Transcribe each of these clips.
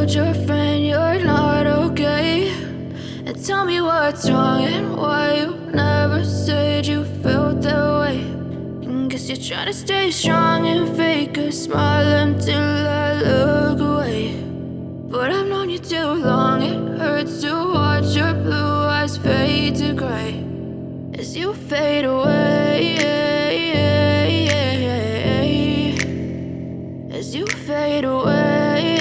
told your friend you're not okay, and tell me what's wrong and why you never said you felt that way. And guess you're trying to stay strong and fake a smile until I look away. But I've known you too long, it hurts to watch your blue eyes fade to gray as you fade away, as you fade away.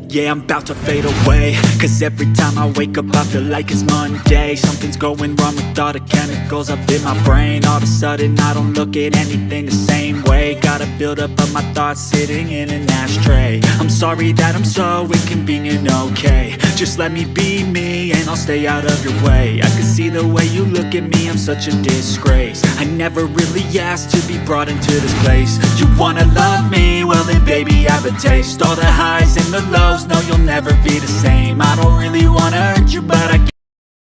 Yeah, I'm about to fade away, cause every time I wake up I feel like it's Monday. Something's going wrong with all the chemicals up in my brain. All of a sudden I don't look at anything the same way. Got a buildup of my thoughts sitting in an ashtray. I'm sorry that I'm so inconvenient, okay. Just let me be me and I'll stay out of your way. I can see the way you look at me, I'm such a disgrace. I never really asked to be brought into this place. You wanna love me? Well then baby I have a taste. All the highs and the lows, no you'll never be the same.